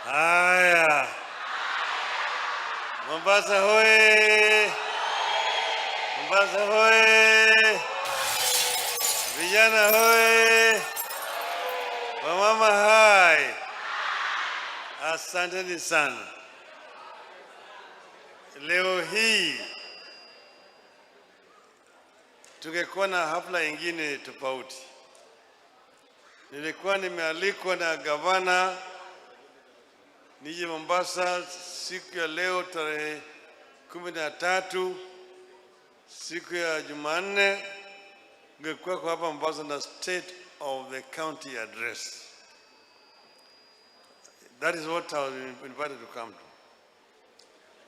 Haya, Mombasa hoye! Mombasa hoye! Vijana hoye! Wamama hai! Asanteni sana. Leo hii tungekuwa na hafla ingine tofauti. Nilikuwa nimealikwa na gavana nije Mombasa siku ya leo tarehe 13, siku ya Jumanne. Ningekuwa kwa hapa Mombasa na state of the county address. That is what I was invited to come to.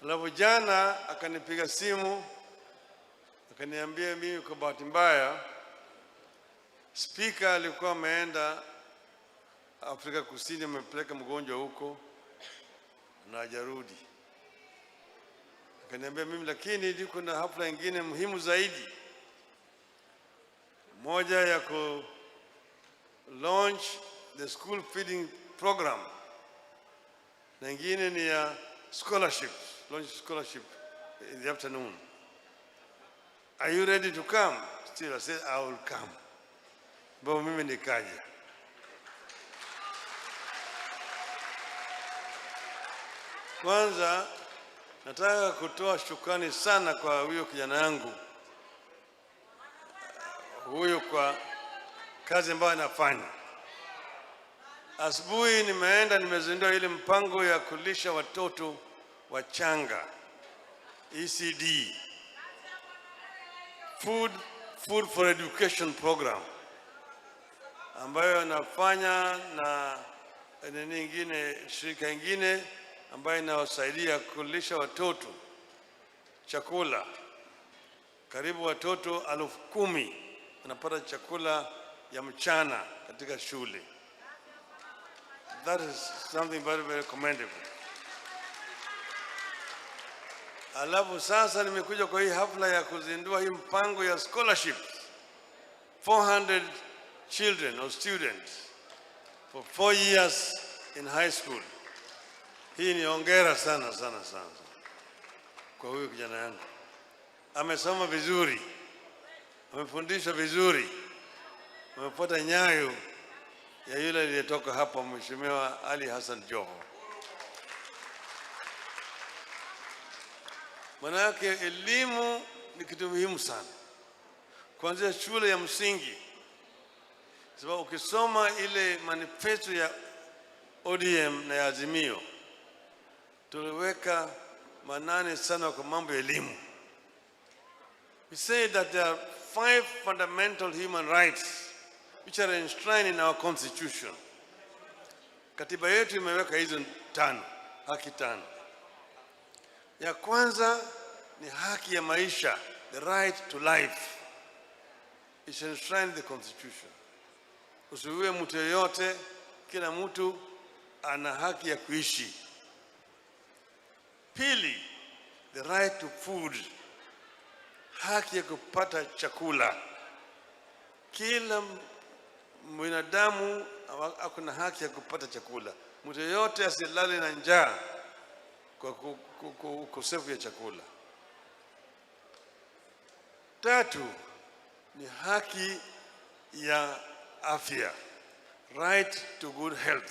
Alafu jana akanipiga simu akaniambia mimi kwa bahati mbaya speaker alikuwa ameenda Afrika Kusini, amepeleka mgonjwa huko na hajarudi. Akaniambia mimi lakini niko na hafla nyingine muhimu zaidi, moja ya ku launch the school feeding program na nyingine ni ya scholarship, launch scholarship in the afternoon. Are you ready to come? Still I said I will come. But mimi nikaja. Kwanza nataka kutoa shukrani sana kwa huyo kijana yangu huyo kwa kazi ambayo anafanya. Asubuhi nimeenda nimezindua ile mpango ya kulisha watoto wachanga ECD, Food for Education Program, ambayo anafanya na nyingine shirika nyingine ambayo inawasaidia kulisha watoto chakula. Karibu watoto 10,000 wanapata chakula ya mchana katika shule. That is something very, very commendable. Alafu sasa nimekuja kwa hii hafla ya kuzindua hii mpango ya scholarship. 400 children or students for 4 years in high school. Hii ni hongera sana sana sana kwa huyu kijana yangu. Amesoma vizuri, amefundishwa vizuri, amefuata nyayo ya yule aliyetoka hapa, Mheshimiwa Ali Hassan Joho. Manake elimu ni kitu muhimu sana, kuanzia shule ya msingi. Sababu ukisoma ile manifesto ya ODM na ya Azimio, tuliweka manane sana kwa mambo ya elimu. We say that there are 5 fundamental human rights which are enshrined in our constitution. Katiba yetu imeweka hizo 5, haki 5. Ya kwanza ni haki ya maisha, the right to life. It's enshrined in the constitution. Usiuwe mtu yeyote, kila mtu ana haki ya kuishi. Pili, the right to food, haki ya kupata chakula. Kila mwanadamu ako na haki ya kupata chakula. Mtu yeyote asilale na njaa kwa ukosefu ya chakula. Tatu, ni haki ya afya, right to good health.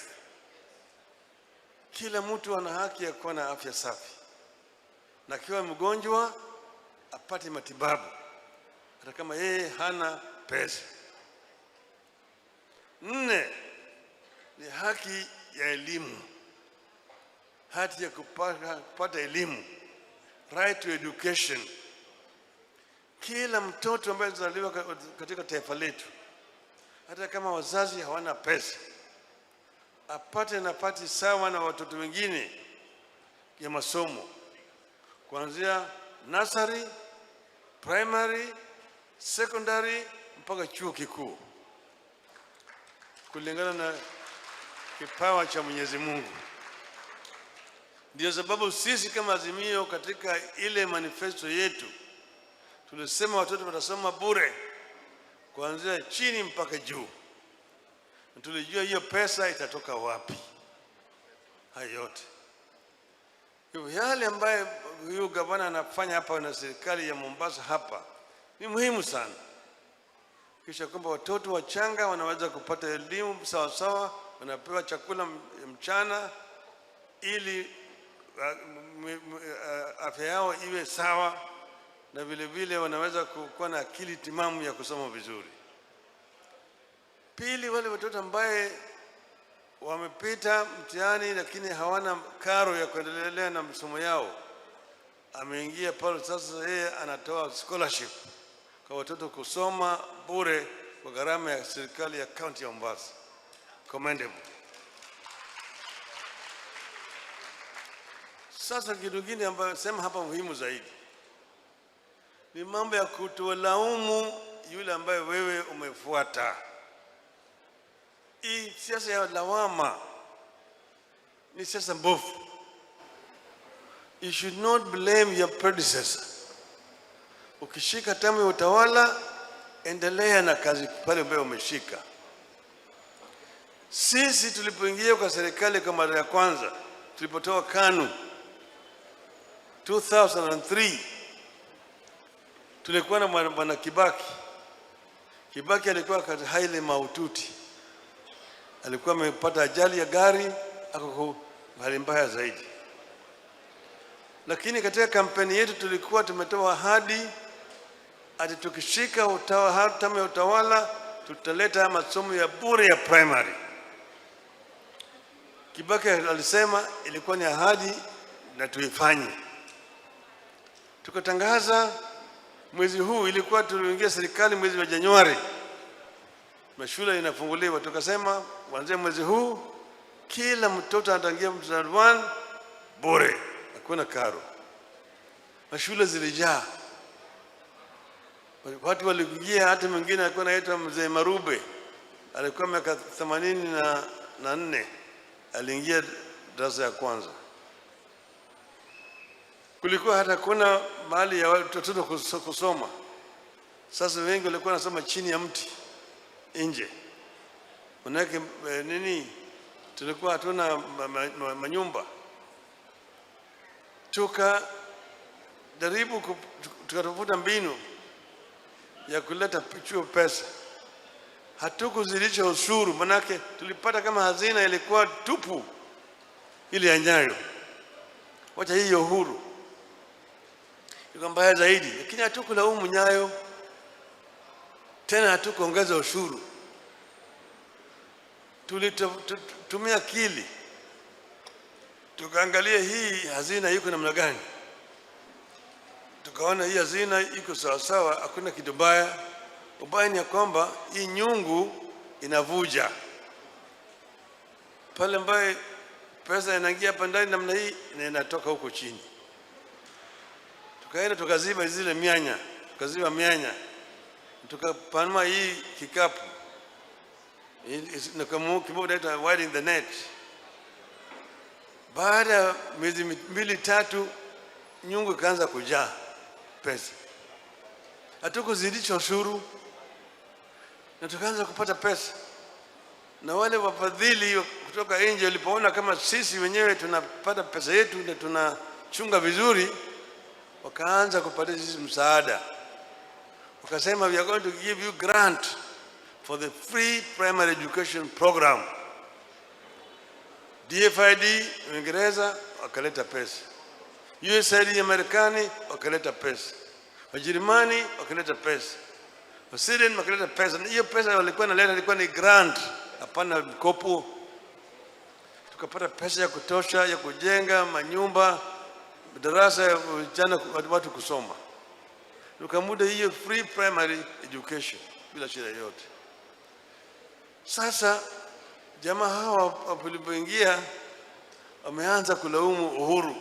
Kila mtu ana haki ya kuwa na afya safi, na akiwa mgonjwa apate matibabu hata kama yeye hana pesa. 4, ni haki ya elimu, haki ya kupata elimu, right to education. Kila mtoto ambaye anazaliwa katika taifa letu, hata kama wazazi hawana pesa, apate nafasi sawa na watoto wengine ya masomo, kuanzia nursery, primary, secondary mpaka chuo kikuu, kulingana na kipawa cha Mwenyezi Mungu. Ndio sababu sisi kama Azimio katika ile manifesto yetu tulisema watoto watasoma bure kuanzia chini mpaka juu. Tulijua hiyo pesa itatoka wapi. Hayo yote yale ambaye huyu gavana anafanya hapa na serikali ya Mombasa hapa ni muhimu sana. Kisha kwamba watoto wachanga wanaweza kupata elimu sawa sawa, wanapewa chakula mchana ili afya yao iwe sawa, na vile vile wanaweza kuwa na akili timamu ya kusoma vizuri. Pili, wale watoto ambaye wamepita mtihani lakini hawana karo ya kuendelea na masomo yao, ameingia pale sasa, yeye anatoa scholarship kwa watoto kusoma bure kwa gharama ya serikali ya county ya Mombasa. Commendable. Sasa kitu kingine ambayo sema hapa muhimu zaidi ni mambo ya kutolaumu yule ambaye wewe umefuata. Hii siasa ya lawama ni siasa mbovu. You should not blame your predecessor. Ukishika tamu ya utawala, endelea na kazi pale ambayo umeshika. Sisi tulipoingia kwa serikali kwa mara ya kwanza, tulipotoa KANU 2003, tulikuwa na bwana Kibaki. Kibaki alikuwa katika hali mahututi. Alikuwa amepata ajali ya gari, akako hali mbaya zaidi. Lakini katika kampeni yetu tulikuwa tumetoa ahadi ati tukishika hatamu ya utawala tutaleta masomo ya bure ya primary. Kibaki alisema ilikuwa ni ahadi na tuifanye. Tukatangaza mwezi huu, ilikuwa tuliingia serikali mwezi wa Januari, mashule inafunguliwa, tukasema kuanzia mwezi huu kila mtoto ataingia mtihani 1 bure, hakuna karo. Mashule zilijaa, watu waliingia. Hata mwingine alikuwa anaitwa Mzee Marube, alikuwa miaka 84, aliingia darasa ya kwanza. Kulikuwa hata kuna mahali ya watoto kusoma. Sasa wengi walikuwa wanasoma chini ya mti nje. Manake tulikuwa hatuna manyumba. Tukatafuta mbinu ya kuleta chuo pesa. Hatukuzidisha ushuru, manake tulipata kama hazina ilikuwa tupu ili ya Nyayo. Wacha hiyo Uhuru iko mbaya zaidi, lakini hatukulaumu Nyayo tena, hatukuongeza ushuru. Tulitumia akili, tukaangalia hii hazina iko namna gani, tukaona hii hazina iko sawa sawa, hakuna kitu baya. Ubaya ni kwamba hii nyungu inavuja pale, ambaye pesa inaingia hapa ndani namna hii na inatoka huko chini. Tukaenda tukaziba zile mianya, tukaziba mianya, tukapanua hii kikapu, na kama kimoja inaitwa widening the net. Baada ya miezi 2-3 nyungu ikaanza kujaa pesa. Hatukuzidisha ushuru na tukaanza kupata pesa. Na wale wafadhili kutoka nje walipoona kama sisi wenyewe tunapata pesa yetu na tunachunga vizuri, wakaanza kupatia sisi msaada. Wakasema we are going to give you grant for the free primary education program. DFID Uingereza wakaleta pesa, USAID ya Marekani wakaleta pesa, Wajerumani wakaleta pesa, Sweden wakaleta pesa. Na hiyo pesa walikuwa naleta ilikuwa ni grant, hapana mkopo. Tukapata pesa ya kutosha ya kujenga manyumba, darasa ya vijana watu kusoma. Tukamuda hiyo free primary education bila shida yote. Sasa jamaa hawa walipoingia wameanza kulaumu Uhuru.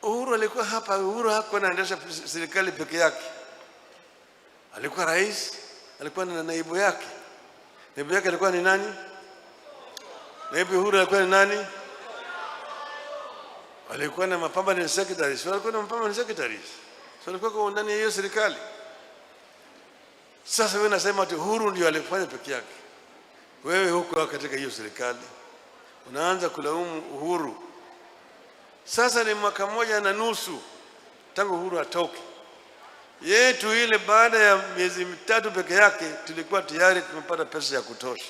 Uhuru alikuwa hapa. Uhuru hakuwa anaendesha serikali peke yake, alikuwa rais, alikuwa na naibu yake. Naibu yake alikuwa ni nani? Naibu Uhuru alikuwa ni nani? Alikuwa na mapambano secretaries. Alikuwa na mapambano secretaries. So alikuwa kwa ndani ya hiyo serikali. Sasa wewe unasema ati Uhuru ndio alifanya peke yake. Wewe huko katika hiyo serikali unaanza kulaumu Uhuru. Sasa ni mwaka moja na nusu tangu Uhuru atoke. Yetu ile baada ya miezi mitatu peke yake tulikuwa tayari tumepata pesa ya kutosha.